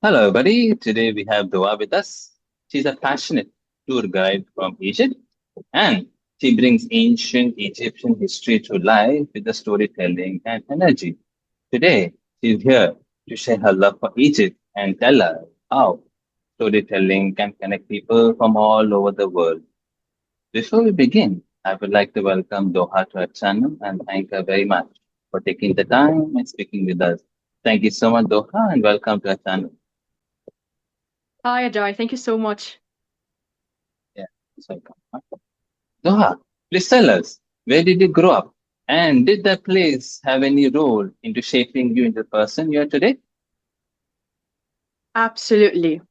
Hello, everybody. Today we have Doha with us. She's a passionate tour guide from Egypt, and she brings ancient Egyptian history to life with the storytelling and energy. Today, she's here to share her love for Egypt and tell us how storytelling can connect people from all over the world. Before we begin, I would like to welcome Doha to our channel and thank her very much for taking the time and speaking with us. Thank you so much, Doha, and welcome to our channel. Hi, Ajay. Thank you so much. Yeah, it's welcome. Doha, please tell us, where did you grow up? And did that place have any role into shaping you into the person you are today? Absolutely.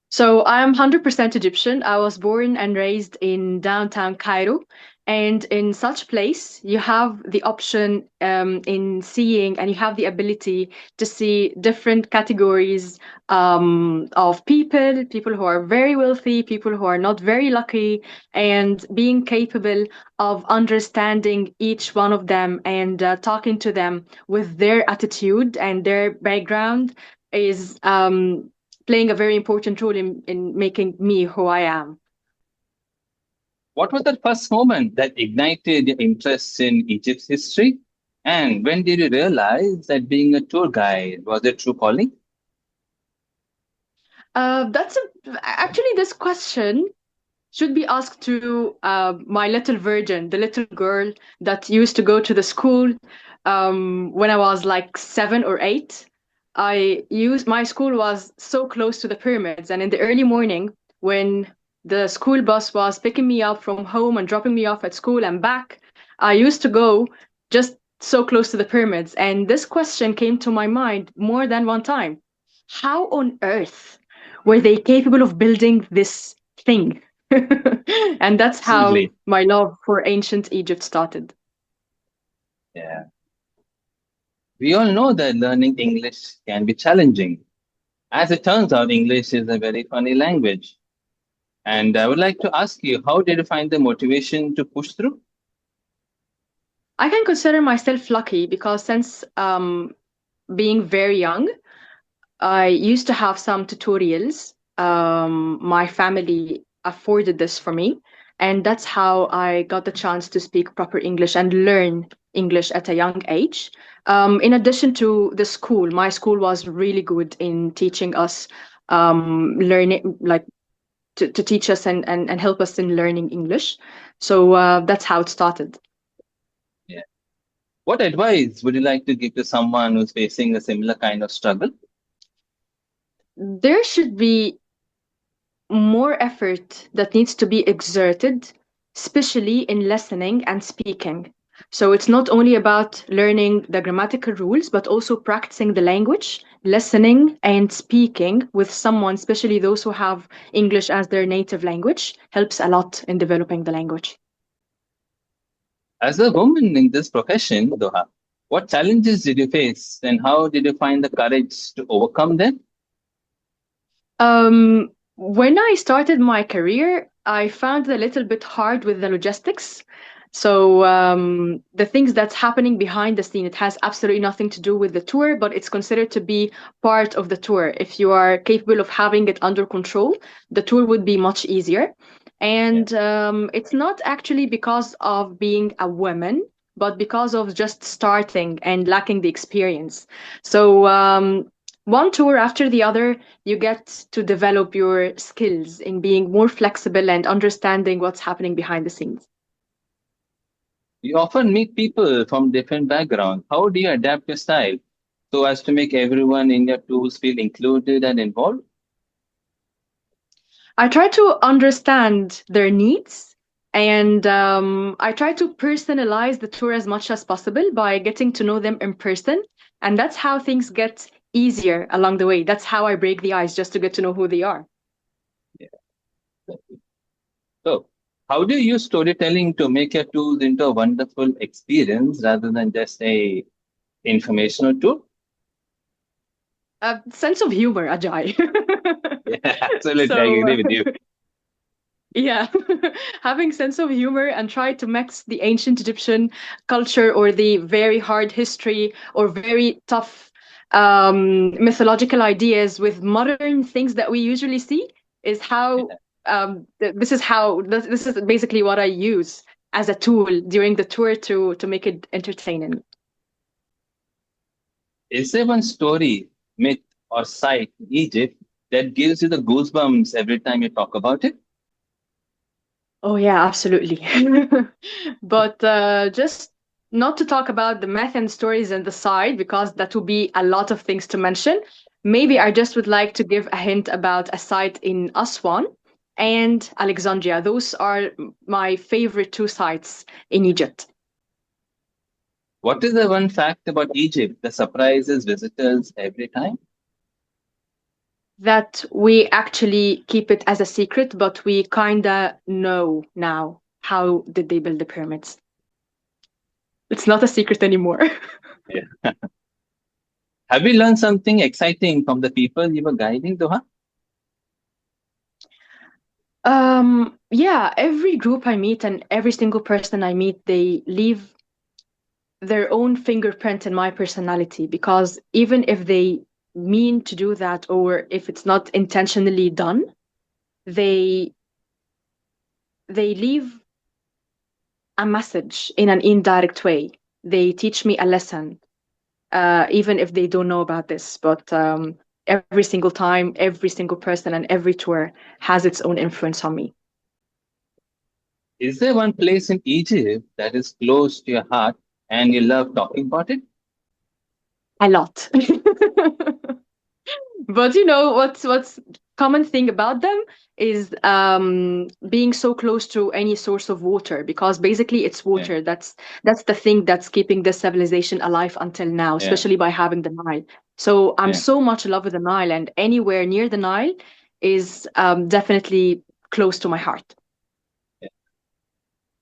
So I am 100% Egyptian. I was born and raised in downtown Cairo. And in such place, you have the option in seeing and you have the ability to see different categories of people who are very wealthy, people who are not very lucky, and being capable of understanding each one of them and talking to them with their attitude and their background is playing a very important role in making me who I am. What was that first moment that ignited your interest in Egypt's history? And when did you realize that being a tour guide was a true calling? Actually, this question should be asked to my little virgin, the little girl that used to go to the school when I was like 7 or 8. My school was so close to the pyramids, and in the early morning, when the school bus was picking me up from home and dropping me off at school and back, I used to go just so close to the pyramids. And this question came to my mind more than one time. How on earth were they capable of building this thing? And that's how Absolutely. my love for ancient Egypt started. Yeah. We all know that learning English can be challenging. As it turns out, English is a very funny language. And I would like to ask you, how did you find the motivation to push through? I can consider myself lucky because since being very young, I used to have some tutorials. My family afforded this for me, and that's how I got the chance to speak proper English and learn English at a young age. In addition to the school, my school was really good in teaching us learning, like to teach us and help us in learning English. So that's how it started. Yeah. What advice would you like to give to someone who's facing a similar kind of struggle? There should be more effort that needs to be exerted, especially in listening and speaking. So it's not only about learning the grammatical rules, but also practicing the language, listening and speaking with someone, especially those who have English as their native language, helps a lot in developing the language. As a woman in this profession, Doha, what challenges did you face and how did you find the courage to overcome them? When I started my career, I found it a little bit hard with the logistics. So the things that's happening behind the scene, it has absolutely nothing to do with the tour, but it's considered to be part of the tour. If you are capable of having it under control, the tour would be much easier. Yeah. And it's not actually because of being a woman, but because of just starting and lacking the experience. So one tour after the other, you get to develop your skills in being more flexible and understanding what's happening behind the scenes. You often meet people from different backgrounds. How do you adapt your style so as to make everyone in your tools feel included and involved? I try to understand their needs and I try to personalize the tour as much as possible by getting to know them in person. And that's how things get easier along the way. That's how I break the ice just to get to know who they are. Yeah. So, how do you use storytelling to make your tools into a wonderful experience rather than just a informational tool? A sense of humor, Ajay. Yeah, absolutely. I So, agree with you. yeah, having sense of humor and try to mix the ancient Egyptian culture or the very hard history or very tough mythological ideas with modern things that we usually see is how this is how this is basically what I use as a tool during the tour to make it entertaining. Is there one story, myth, or site in Egypt that gives you the goosebumps every time you talk about it? Oh yeah, absolutely. But just not to talk about the myth and stories and the side, because that would be a lot of things to mention. Maybe I just would like to give a hint about a site in Aswan and Alexandria. Those are my favorite two sites in Egypt. What is the one fact about Egypt that surprises visitors every time? That we actually keep it as a secret, but we kinda know now how did they build the pyramids. It's not a secret anymore. Yeah. Have you learned something exciting from the people you were guiding, Doha? Yeah, every group I meet and every single person I meet, they leave their own fingerprint in my personality because even if they mean to do that or if it's not intentionally done, they they leave a message in an indirect way. They teach me a lesson, even if they don't know about this. But every single time, every single person, and every tour has its own influence on me. Is there one place in Egypt that is close to your heart and you love talking about it? A lot. But what's common thing about them is being so close to any source of water because basically it's Yeah, water. That's the thing that's keeping this civilization alive until now, yeah, especially by having the Nile. So I'm yeah. so much in love with the Nile, and anywhere near the Nile is definitely close to my heart. Yeah.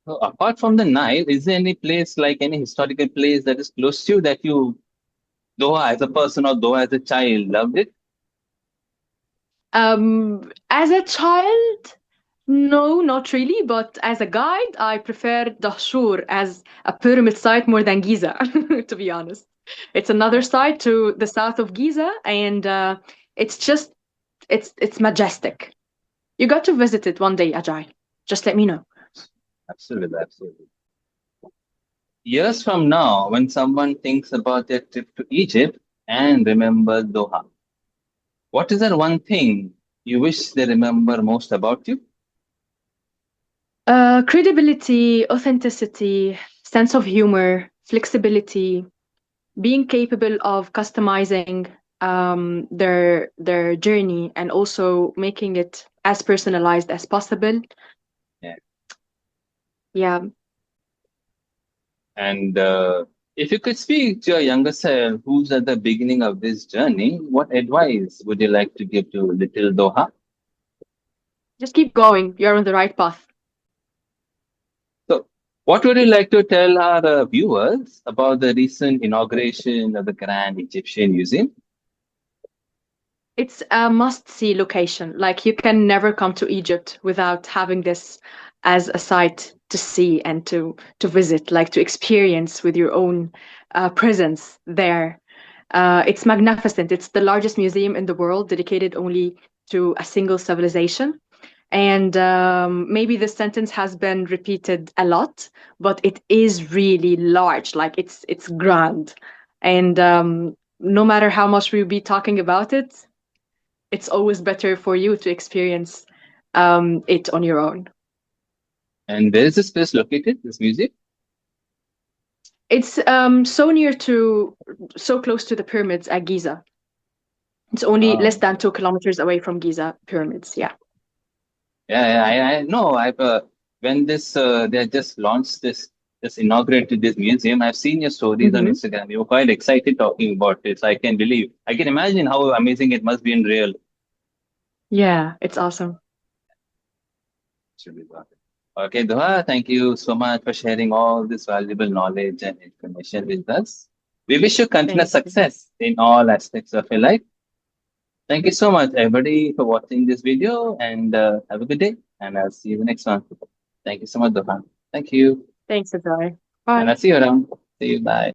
So apart from the Nile, is there any place like any historical place that is close to you that you, Doha as a person or Doha as a child, loved it? As a child, no, not really, but as a guide, I prefer Dahshur as a pyramid site more than Giza, to be honest. It's another site to the south of Giza, and it's just it's majestic. You got to visit it one day, Ajay. Just let me know. Absolutely, absolutely. Years from now, when someone thinks about their trip to Egypt and remembers Doha, what is that one thing you wish they remember most about you? Credibility, authenticity, sense of humor, flexibility, being capable of customizing their journey and also making it as personalized as possible. Yeah. Yeah. And if you could speak to your younger self who's at the beginning of this journey, what advice would you like to give to little Doha? Just keep going. You're on the right path. So, what would you like to tell our viewers about the recent inauguration of the Grand Egyptian Museum? It's a must-see location. Like you can never come to Egypt without having this as a site to see and to visit, like to experience with your own presence there. It's magnificent. It's the largest museum in the world dedicated only to a single civilization. And maybe this sentence has been repeated a lot, but it is really large. Like it's grand. And no matter how much we'll be talking about it, it's always better for you to experience it on your own. And where is this place located, this museum? It's so close to the pyramids at Giza. It's only less Oh, than 2 kilometers away from Giza pyramids. Yeah. yeah, yeah, I know. I've when this they just launched this, just inaugurated this museum. I've seen your stories on Hmm. Instagram. You were quite excited talking about this. I can believe. I can imagine how amazing it must be in real. Yeah, it's awesome. Should be worth it. Okay, Doha, thank you so much for sharing all this valuable knowledge and information with us. We wish you continuous Thank you. success in all aspects of your life. Thank you so much, everybody, for watching this video, and have a good day. And I'll see you in the next one. Thank you so much, Doha. Thank you. Thanks, Adore. And Bye. I'll see you around. See you. Bye.